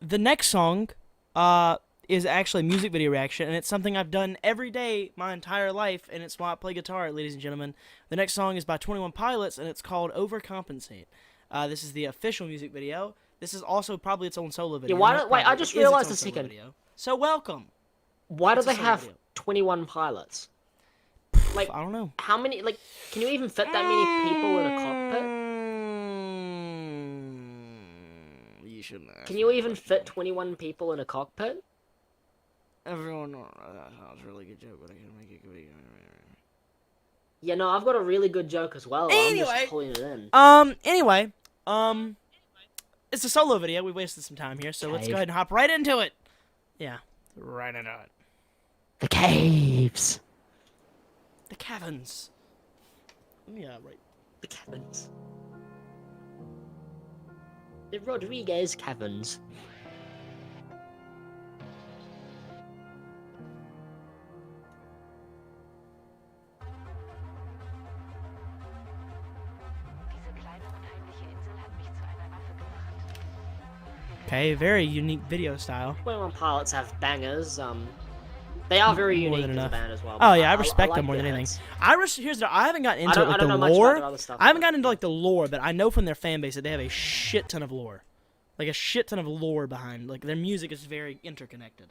the next song is actually a music video reaction, and it's something I've done every day my entire life, and it's why I play guitar, ladies and gentlemen. The next song is by 21 Pilots, and it's called Overcompensate. This is the official music video. This is also probably its own solo video. Yeah, wait, I just realized a second. So welcome. Why do they have 21 pilots? Like, I don't know. How many, like, can you even fit that many people in a cockpit? You shouldn't ask. Can you even fit 21 people in a cockpit? Everyone, that was a really good joke, but I can't make it good. Yeah, no, I've got a really good joke as well. Anyway, I'm just pulling it in. It's a solo video. We wasted some time here, so let's go ahead and hop right into it. Yeah, right into it. The caves. The caverns. Yeah, right. The caverns. The Rodriguez caverns. Okay, very unique video style. 21 Pilots have bangers. They are very unique as a band as well. Oh yeah, I respect them more than anything. I haven't gotten into like the lore. I haven't gotten into like the lore, but I know from their fan base that they have a shit ton of lore, like a shit ton of lore behind. Like their music is very interconnected.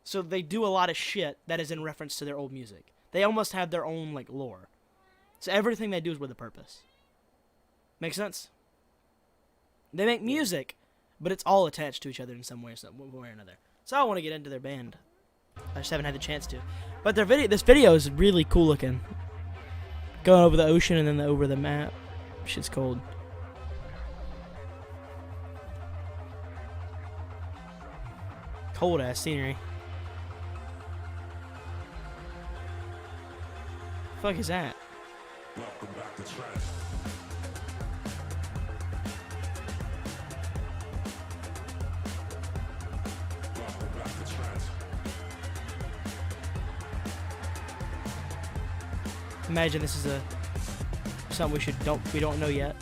So they do a lot of shit that is in reference to their old music. They almost have their own like lore. So everything they do is with a purpose. Make sense? They make music, but it's all attached to each other in some way or another. So I want to get into their band. I just haven't had the chance to. But this video is really cool looking. Going over the ocean and then over the map. Shit's cold. Cold ass scenery. The fuck is that? Welcome back to Trash. Imagine this is something we don't know yet.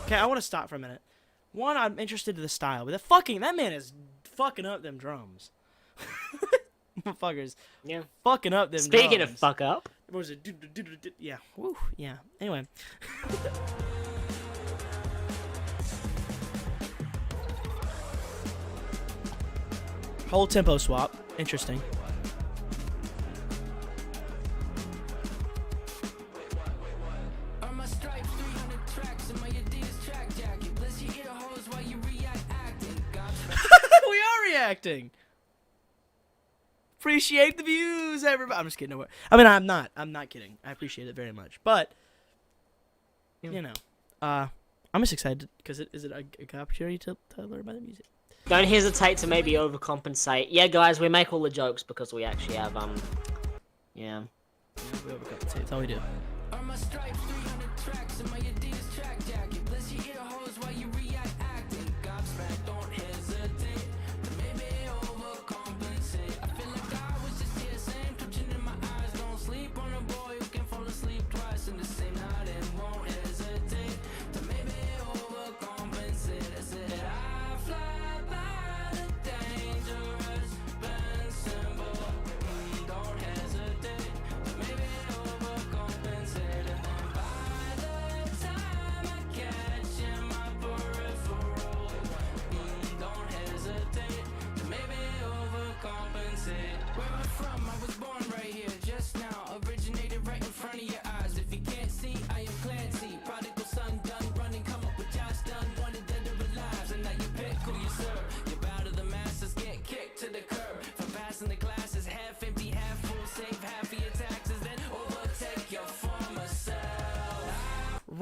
Okay, I want to stop for a minute. One, I'm interested in the style, but that man is fucking up them drums. Motherfuckers. Yeah. Fucking up them Speaking drums. of fuck up. What was it? Yeah. Woo. Yeah. Anyway. Whole tempo swap. Interesting. We are reacting. Appreciate the views, everybody. I'm just kidding. I mean, I'm not kidding. I appreciate it very much. But you know, I'm just excited because is it a good opportunity to learn about the music. Don't hesitate to maybe overcompensate. Yeah, guys, we make all the jokes because we actually have yeah. We overcompensate. That's all we do.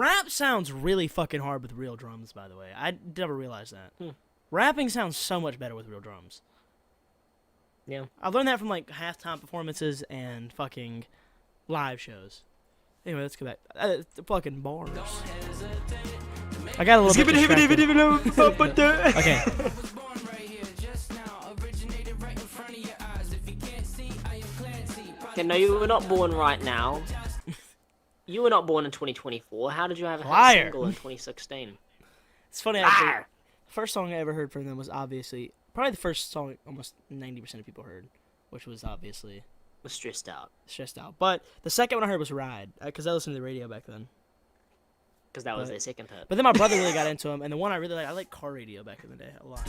Rap sounds really fucking hard with real drums, by the way. I never realized that. Rapping sounds so much better with real drums. Yeah. I learned that from, like, halftime performances and fucking live shows. Anyway, let's go back. The fucking bars. I got a little bit distracted. Okay. Okay, no, you were not born right now. You were not born in 2024. How did you have a Liar. single in 2016? It's funny, actually. The first song I ever heard from them was obviously... Probably the first song almost 90% of people heard, which was obviously... Was stressed out. Stressed Out. But the second one I heard was Ride, because I listened to the radio back then. Because that was their second hit. But then my brother really got into them, and the one I really like, I like Car Radio back in the day a lot.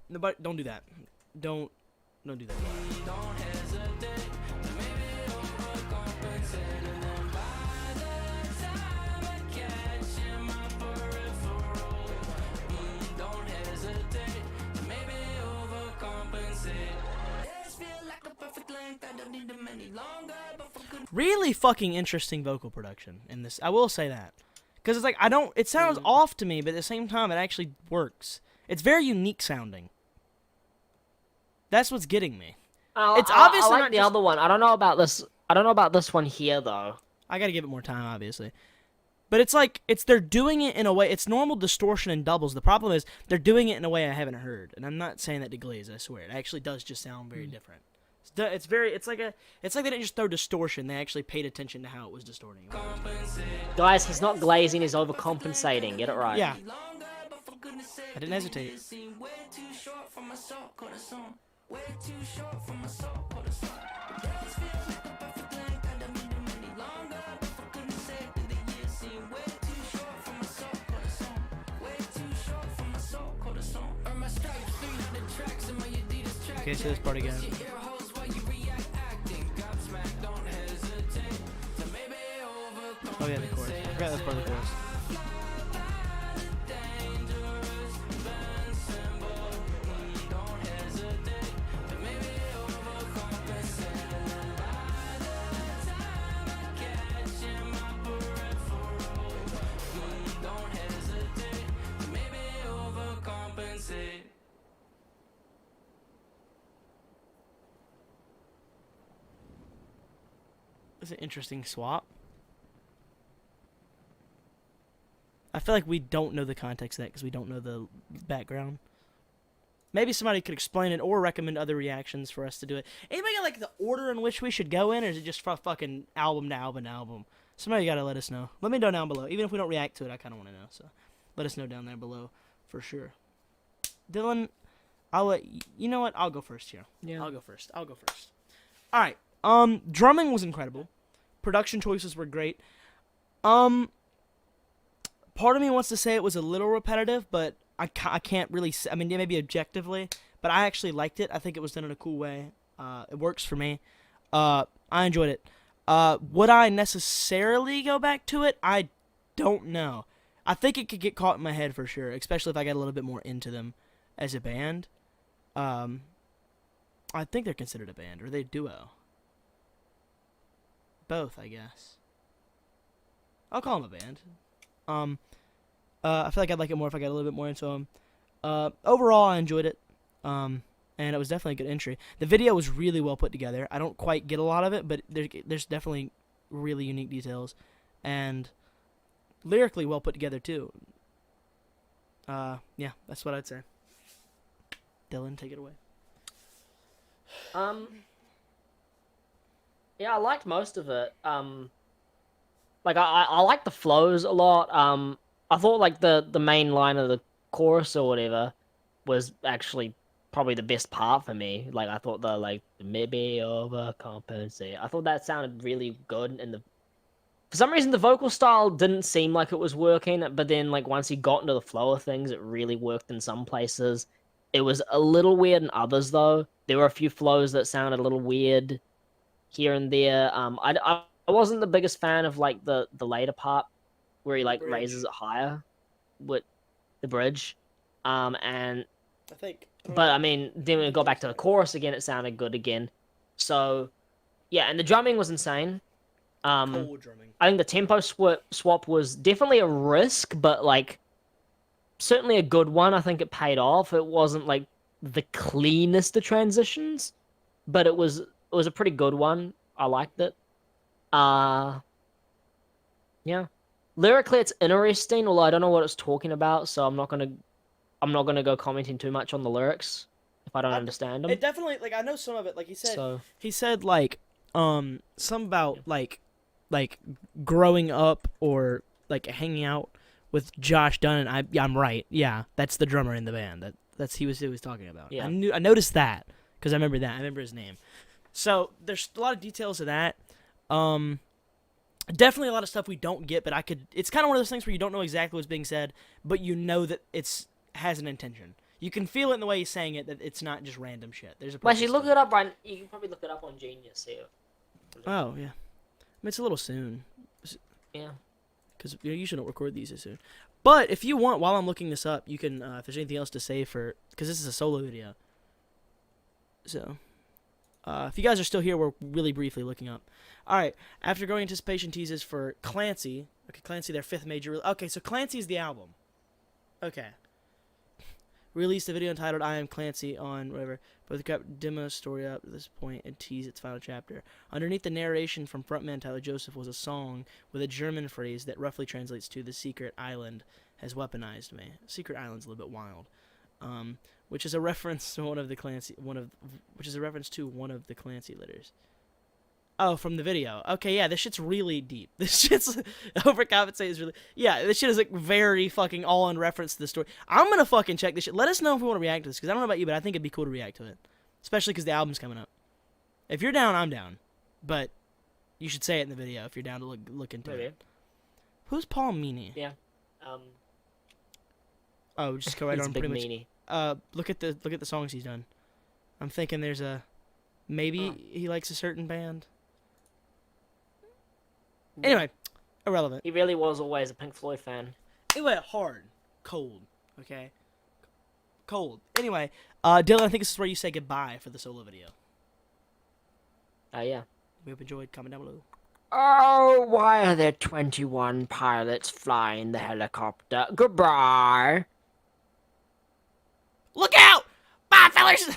Nobody, don't do that. Don't do that. Really fucking interesting vocal production in this. I will say that. Because it's like, it sounds off to me, but at the same time, it actually works. It's very unique sounding. That's what's getting me. It's obviously I like the other one. I don't know about this. I don't know about this one here though. I gotta give it more time, obviously. But it's like they're doing it in a way. It's normal distortion and doubles. The problem is they're doing it in a way I haven't heard, and I'm not saying that to glaze. I swear, it actually does just sound very different. It's like they didn't just throw distortion. They actually paid attention to how it was distorting. Guys, he's not glazing. He's overcompensating. Get it right. Yeah. I didn't hesitate. Okay, so this part again. Oh yeah, the chorus. I forgot that part of the chorus. It's an interesting swap. I feel like we don't know the context of that because we don't know the background. Maybe somebody could explain it or recommend other reactions for us to do it. Anybody got like the order in which we should go in, or is it just fucking album to album to album? Somebody gotta let us know. Let me know down below. Even if we don't react to it, I kind of want to know. So let us know down there below for sure. Dillon, I'll let you know what? I'll go first here. Yeah. I'll go first. All right. Drumming was incredible. Production choices were great. Part of me wants to say it was a little repetitive, but I can't really. I mean, maybe objectively, but I actually liked it. I think it was done in a cool way. It works for me. I enjoyed it. Would I necessarily go back to it? I don't know. I think it could get caught in my head for sure, especially if I get a little bit more into them as a band. I think they're considered a band, or are they a duo? Both, I guess. I'll call them a band. I feel like I'd like it more if I got a little bit more into them. Overall, I enjoyed it. And it was definitely a good entry. The video was really well put together. I don't quite get a lot of it, but there's definitely really unique details. And lyrically well put together, too. Yeah, that's what I'd say. Dillon, take it away. Yeah, I liked most of it. Like I like the flows a lot. I thought like the main line of the chorus or whatever was actually probably the best part for me. Like I thought the maybe overcompensate. I thought that sounded really good, and for some reason the vocal style didn't seem like it was working. But then like once he got into the flow of things, it really worked in some places. It was a little weird in others though. There were a few flows that sounded a little weird here and there. I I wasn't the biggest fan of like the later part where he like bridge. raises it higher with the bridge, and I think. but I mean, then when we got back to the chorus again, it sounded good again. So, yeah, and the drumming was insane. Cold drumming. I think the tempo swap was definitely a risk, but like certainly a good one. I think it paid off. It wasn't like the cleanest of transitions, but it was a pretty good one. I liked it. Yeah. Lyrically, it's interesting, although I don't know what it's talking about, so I'm not gonna go commenting too much on the lyrics if I don't understand them. It definitely, like, I know some of it. Like So he said like some about like growing up or like hanging out with Josh Dunn. And I'm right. Yeah, that's the drummer in the band. That's he was talking about. Yeah. I noticed that because I remember that. I remember his name. So there's a lot of details of that. Definitely a lot of stuff we don't get, but it's kind of one of those things where you don't know exactly what's being said, but you know that has an intention. You can feel it in the way he's saying it, that it's not just random shit. There's a well, actually, purpose look to it up, Brian. You can probably look it up on Genius here. Oh, yeah. I mean, it's a little soon. Yeah. Because you usually don't record these as soon. But if you want, while I'm looking this up, you can, if there's anything else to say because this is a solo video. So, if you guys are still here, we're really briefly looking up. Alright, after growing anticipation teases for Clancy. Okay, Clancy, their 5th major. Okay, so Clancy's the album. Okay. Released a video entitled I Am Clancy on whatever, but the kept demo story up to this point and tease its final chapter. Underneath the narration from frontman Tyler Joseph was a song with a German phrase that roughly translates to "The secret island has weaponized me." Secret island's a little bit wild, which is a reference to one of the Clancy letters. Oh, from the video. Okay, yeah, this shit's really deep. This shit's Overcompensate is really... Yeah, this shit is like very fucking all in reference to the story. I'm gonna fucking check this shit. Let us know if we want to react to this, because I don't know about you, but I think it'd be cool to react to it. Especially because the album's coming up. If you're down, I'm down. But you should say it in the video if you're down to look into it. Who's Paul Meany? Yeah. Oh, just go right He's on a big pretty meanie. much. Look at the songs he's done. I'm thinking there's maybe he likes a certain band. Anyway, irrelevant. He really was always a Pink Floyd fan. It went hard. Cold. Okay? Cold. Anyway, Dillon, I think this is where you say goodbye for the solo video. Yeah. We hope you enjoyed. Comment down below. Oh, why are there 21 pilots flying the helicopter? Goodbye. Look out! Bye, fellas!